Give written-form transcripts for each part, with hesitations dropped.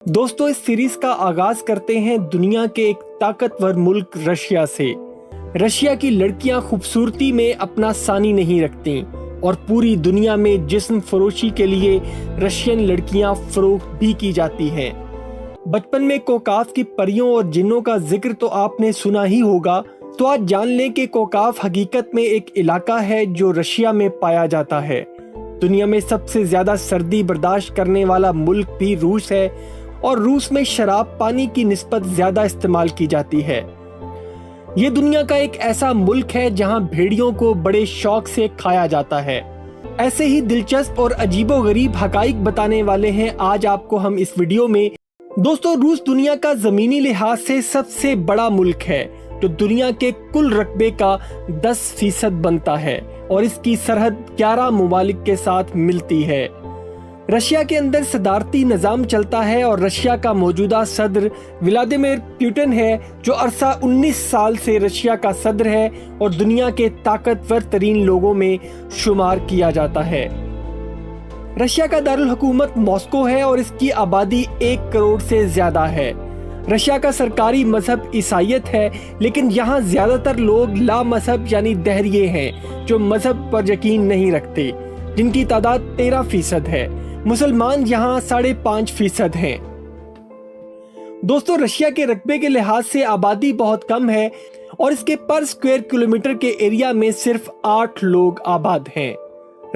दोस्तों, इस सीरीज का आगाज करते हैं दुनिया के एक ताकतवर मुल्क रशिया से। रशिया की लड़कियां खूबसूरती में अपना सानी नहीं रखती और पूरी दुनिया में जिस्म फरोशी के लिए रशियन लड़कियां फरोख्त भी की जाती हैं। बचपन में कोकाफ की परियों और जिन्नों का जिक्र तो आपने सुना ही होगा, तो आज जान लें कि कोकाफ हकीकत में एक इलाका है जो रशिया में पाया जाता है। दुनिया में सबसे ज्यादा सर्दी बर्दाश्त करने वाला मुल्क भी रूस है और रूस में शराब पानी की निस्बत ज्यादा इस्तेमाल की जाती है। ये दुनिया का एक ऐसा मुल्क है जहां भेड़ियों को बड़े शौक से खाया जाता है। ऐसे ही दिलचस्प और अजीबोगरीब हकाइक बताने वाले हैं आज आपको हम इस वीडियो में। दोस्तों, रूस दुनिया का जमीनी लिहाज से सबसे बड़ा मुल्क है जो दुनिया के कुल रकबे का 10% बनता है और इसकी सरहद 11 ममालिक के साथ मिलती है। रशिया के अंदर सदारती निज़ाम चलता है और रशिया का मौजूदा सदर व्लादिमीर पुतिन है जो अरसा 19 साल से रशिया का सदर है और दुनिया के ताकतवर तरीन लोगों में शुमार किया जाता है। रशिया का दारुल हुकूमत मॉस्को है और इसकी आबादी 1 करोड़ से ज्यादा है। रशिया का सरकारी मजहब ईसाईयत है, लेकिन यहाँ ज्यादातर लोग ला मजहब यानी दहरिये हैं जो मजहब पर यकीन नहीं रखते, जिनकी तादाद 13% है। मुसलमान यहाँ 5.5% हैं। दोस्तों, रशिया के रकबे के लिहाज से आबादी बहुत कम है और इसके पर स्क्वायर किलोमीटर के एरिया में सिर्फ 8 लोग आबाद हैं।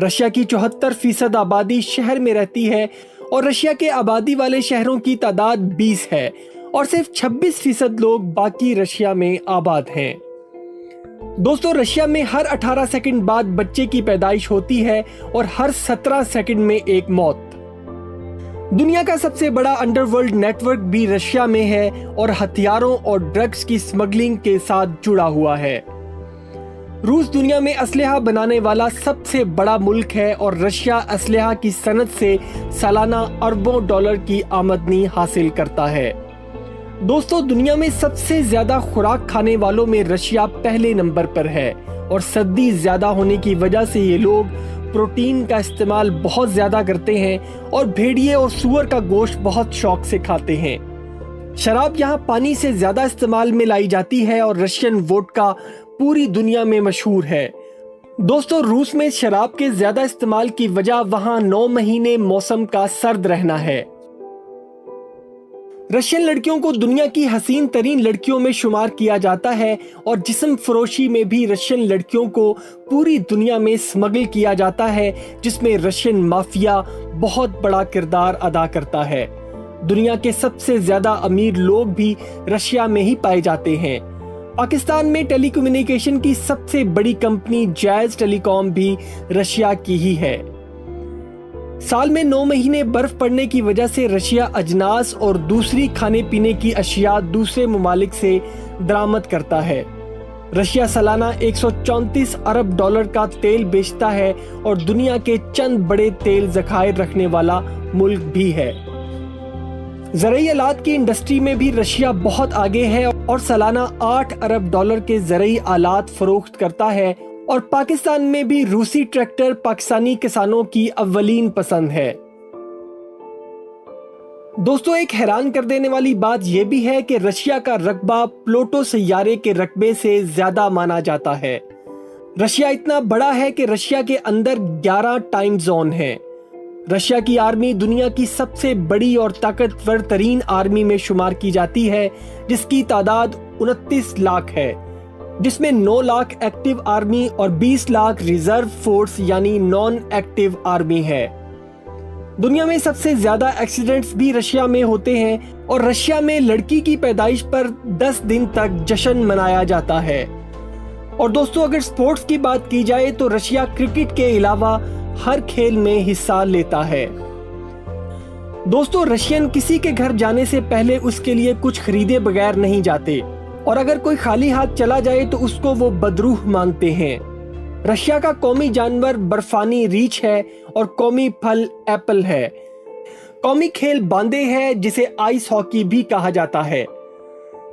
रशिया की 74% आबादी शहर में रहती है और रशिया के आबादी वाले शहरों की तादाद 20 है और सिर्फ 26% लोग बाकी रशिया में आबाद हैं। दोस्तों, रशिया में हर 18 सेकंड बाद बच्चे की पैदाइश होती है और हर 17 सेकंड में एक मौत। दुनिया का सबसे बड़ा अंडरवर्ल्ड नेटवर्क भी रशिया में है और हथियारों और ड्रग्स की स्मगलिंग के साथ जुड़ा हुआ है। रूस दुनिया में असलहा बनाने वाला सबसे बड़ा मुल्क है और रशिया असलहा की सनत से सालाना अरबों डॉलर की आमदनी हासिल करता है। दोस्तों, दुनिया में सबसे ज्यादा खुराक खाने वालों में रशिया पहले नंबर पर है और सर्दी ज्यादा होने की वजह से ये लोग प्रोटीन का इस्तेमाल बहुत ज्यादा करते हैं और भेड़िए और सूअर का गोश्त बहुत शौक से खाते हैं। शराब यहाँ पानी से ज्यादा इस्तेमाल में लाई जाती है और रशियन वोडका पूरी दुनिया में मशहूर है। दोस्तों, रूस में शराब के ज्यादा इस्तेमाल की वजह वहाँ 9 महीने मौसम का सर्द रहना है। रशियन लड़कियों को दुनिया की हसीन तरीन लड़कियों में शुमार किया जाता है और जिस्म फरोशी में भी रशियन लड़कियों को पूरी दुनिया में स्मगल किया जाता है, जिसमें रशियन माफिया बहुत बड़ा किरदार अदा करता है। दुनिया के सबसे ज्यादा अमीर लोग भी रशिया में ही पाए जाते हैं। पाकिस्तान में टेलीकम्युनिकेशन की सबसे बड़ी कंपनी जैज टेलीकॉम भी रशिया की ही है। साल में 9 महीने बर्फ पड़ने की वजह से रशिया अजनास और दूसरी खाने पीने की अशिया दूसरे ममालिक से दरामद करता है। रशिया सालाना 134 अरब डॉलर का तेल बेचता है और दुनिया के चंद बड़े तेल ज़खायर रखने वाला मुल्क भी है। ज़रूरी आलात की इंडस्ट्री में भी रशिया बहुत आगे है और सालाना 8 अरब डॉलर के ज़रूरी आलात फरोख्त करता है और पाकिस्तान में भी रूसी ट्रैक्टर पाकिस्तानी किसानों की अव्वलीन पसंद है। दोस्तों, एक हैरान कर देने वाली बात यह भी है कि रशिया का रकबा प्लूटो सैयारे के रकबे से ज्यादा माना जाता है। रशिया इतना बड़ा है कि रशिया के अंदर 11 टाइम जोन है। रशिया की आर्मी दुनिया की सबसे बड़ी और ताकतवर तरीन आर्मी में शुमार की जाती है, जिसकी तादाद 29 लाख है, जिसमें 9 लाख एक्टिव आर्मी और 20 लाख रिजर्व फोर्स यानी नॉन एक्टिव आर्मी है। दुनिया में सबसे ज्यादा एक्सीडेंट्स भी रशिया में होते हैं और रशिया में लड़की की पैदाइश पर 10 दिन तक जश्न मनाया जाता है। और दोस्तों, अगर स्पोर्ट्स की बात की जाए तो रशिया क्रिकेट के अलावा हर खेल में हिस्सा लेता है। दोस्तों, रशियन किसी के घर जाने से पहले उसके लिए कुछ खरीदे बगैर नहीं जाते और अगर कोई खाली हाथ चला जाए तो उसको वो बदरूह मानते हैं। रशिया का कौमी जानवर बर्फानी रीछ है और कौमी फल एप्पल है। कौमी खेल बांदे है, जिसे आइस हॉकी भी कहा जाता है।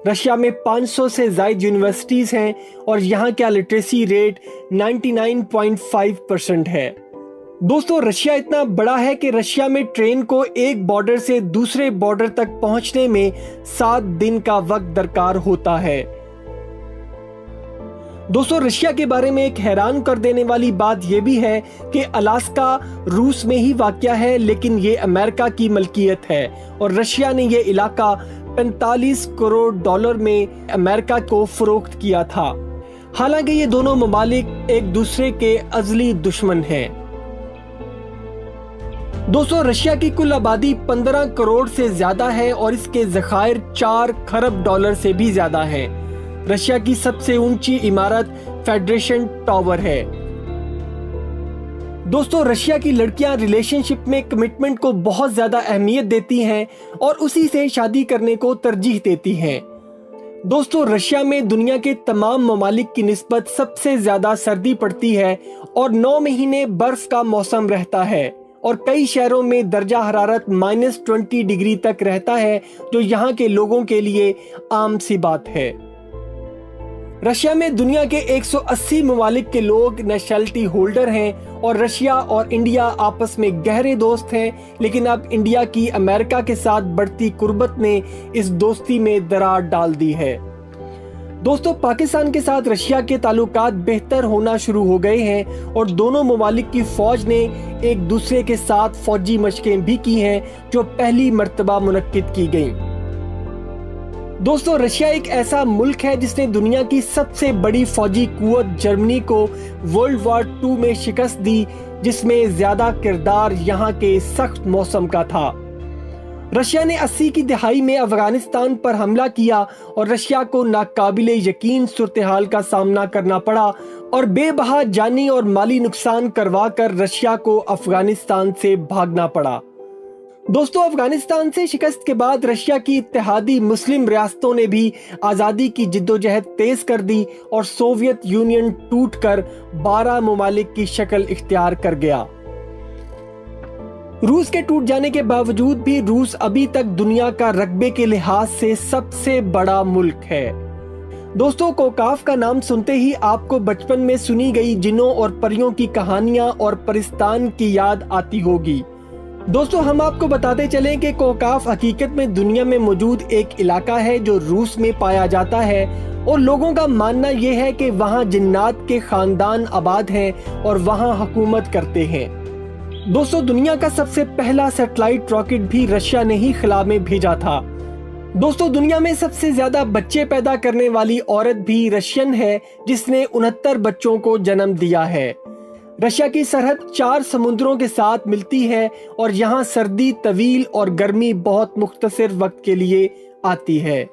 रशिया में 500 से ज्यादा यूनिवर्सिटीज हैं और यहाँ का लिटरेसी रेट 99.5% है। दोस्तों रशिया इतना बड़ा है कि रशिया में ट्रेन को एक बॉर्डर से दूसरे बॉर्डर तक पहुंचने में 7 दिन का वक्त दरकार होता है। दोस्तों रशिया के बारे में एक हैरान कर देने वाली बात यह भी है कि अलास्का रूस में ही वाक़या है, लेकिन ये अमेरिका की मलकियत है और रशिया ने यह इलाका 45 करोड़ डॉलर में अमेरिका को फरोख्त किया था। हालांकि ये दोनों ममालिक एक दूसरे के अज़ली दुश्मन हैं। दोस्तों रशिया की कुल आबादी 15 करोड़ से ज्यादा है और इसके ज़खायर 4 खरब डॉलर से भी ज्यादा है। रशिया की सबसे ऊंची इमारत फेडरेशन टावर है। दोस्तों रशिया की लड़कियां रिलेशनशिप में कमिटमेंट को बहुत ज्यादा अहमियत देती हैं और उसी से शादी करने को तरजीह देती हैं। दोस्तों रशिया में दुनिया के तमाम ममालिक की निस्बत सबसे ज्यादा सर्दी पड़ती है और 9 महीने बर्फ का मौसम रहता है और कई शहरों में दर्जा हरारत -20 डिग्री तक रहता है, जो यहाँ के लोगों के लिए आम सी बात है। रशिया में दुनिया के 180 ममालिक के लोग नेशनलिटी होल्डर हैं और रशिया और इंडिया आपस में गहरे दोस्त हैं, लेकिन अब इंडिया की अमेरिका के साथ बढ़ती कुर्बत ने इस दोस्ती में दरार डाल दी है। दोस्तों पाकिस्तान के साथ रशिया के ताल्लुकात बेहतर होना शुरू हो गए हैं और दोनों ममालिक की फौज ने एक दूसरे के साथ फौजी मशकें भी की हैं, जो पहली मर्तबा मुनक्किद की गईं। दोस्तों रशिया एक ऐसा मुल्क है जिसने दुनिया की सबसे बड़ी फौजी कुव्वत जर्मनी को वर्ल्ड वॉर 2 में शिकस्त दी, जिसमें ज्यादा किरदार यहाँ के सख्त मौसम का था। रशिया ने 80 की दहाई में अफगानिस्तान पर हमला किया और रशिया को नाकाबिले यकीन सूरत-ए-हाल का सामना करना पड़ा और बेबहा जानी और माली नुकसान करवा कर रशिया को अफगानिस्तान से भागना पड़ा। दोस्तों अफगानिस्तान से शिकस्त के बाद रशिया की इत्तेहादी मुस्लिम रियासतों ने भी आज़ादी की जिद्दोजहद तेज कर दी और सोवियत यूनियन टूटकर 12 ममालिक की शक्ल इख्तियार कर गया। रूस के टूट जाने के बावजूद भी रूस अभी तक दुनिया का रकबे के लिहाज से सबसे बड़ा मुल्क है। दोस्तों कोकाफ का नाम सुनते ही आपको बचपन में सुनी गई जिन्नों और परियों की कहानियां और परिस्तान की याद आती होगी। दोस्तों हम आपको बताते चलें कि कोकाफ हकीकत में दुनिया में मौजूद एक इलाका है जो रूस में पाया जाता है और लोगों का मानना यह है कि वहां जिन्नात के खानदान आबाद हैं और वहां हुकूमत करते हैं। दोस्तों दुनिया का सबसे पहला सैटेलाइट रॉकेट भी रशिया ने ही खला में भेजा था। दोस्तों दुनिया में सबसे ज्यादा बच्चे पैदा करने वाली औरत भी रशियन है, जिसने 69 बच्चों को जन्म दिया है। रशिया की सरहद 4 समुद्रों के साथ मिलती है और यहाँ सर्दी तवील और गर्मी बहुत मुख्तसर वक्त के लिए आती है।